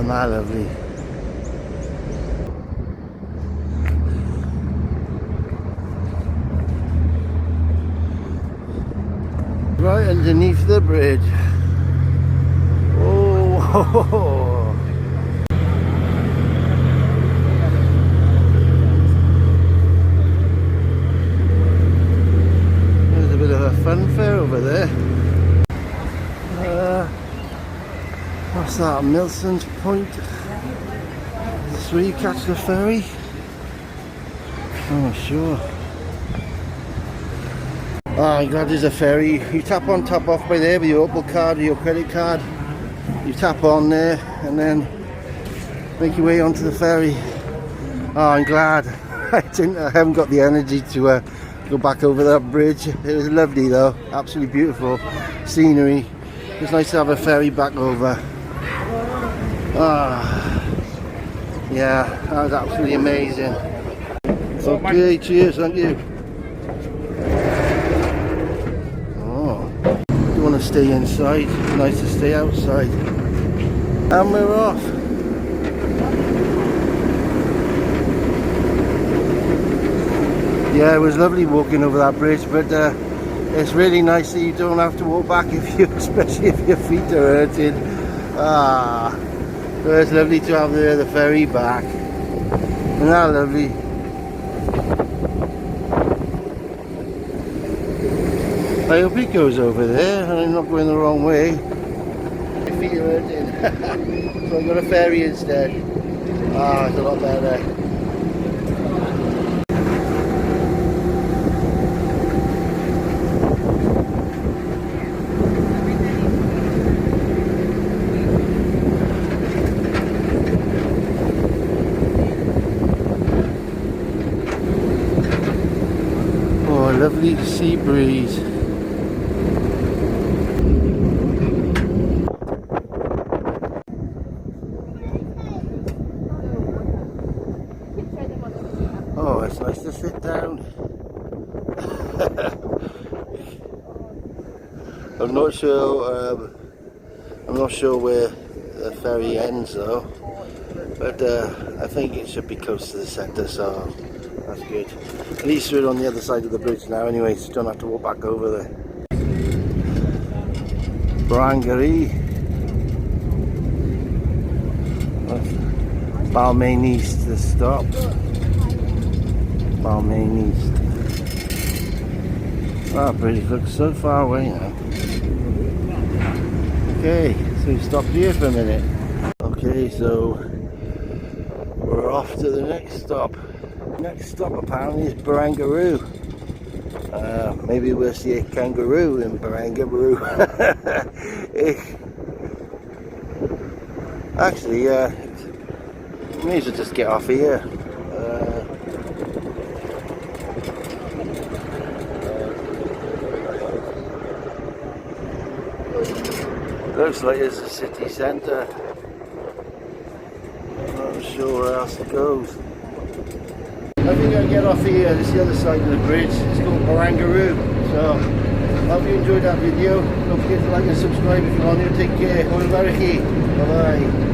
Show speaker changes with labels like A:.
A: isn't that lovely? Right underneath the bridge. Oh, there's a bit of a funfair over there. What's that? Milson's Point? Is this where you catch the ferry? I'm not sure. Oh my god, there's a ferry. You tap on, tap off by there with your Opal card or your credit card. You tap on there and then make your way onto the ferry. Oh, I'm glad. I haven't got the energy to go back over that bridge. It was lovely though, absolutely beautiful scenery. It's nice to have a ferry back over. Ah, yeah, that was absolutely amazing. Okay, cheers, thank you. Oh, you want to stay inside? It's nice to stay outside. And we're off. Yeah, it was lovely walking over that bridge, but it's really nice that you don't have to walk back especially if your feet are hurting. Ah, so it's lovely to have the ferry back. Isn't that lovely? I hope it goes over there and I'm not going the wrong way. My feet are hurting. So I got a ferry instead. Ah, it's a lot better. Lovely sea breeze. Oh, it's nice to sit down. I'm not sure where the ferry ends though, but I think it should be close to the centre, so that's good. At least we're on the other side of the bridge now anyway, so don't have to walk back over there. Barangaree. Balmain East, the stop. Balmain East. That bridge looks so far away now. Okay, so we stopped here for a minute. Okay, so we're off to the next stop. Next stop apparently is Barangaroo. Maybe we'll see a kangaroo in Barangaroo. Actually, we may as well just get off here. Looks like it's a city centre. I'm not sure where else it goes. I think I'll get off here. This is the other side of the bridge. It's called Barangaroo. So, hope you enjoyed that video. Don't forget to like and subscribe if you want to. Take care. Bye bye.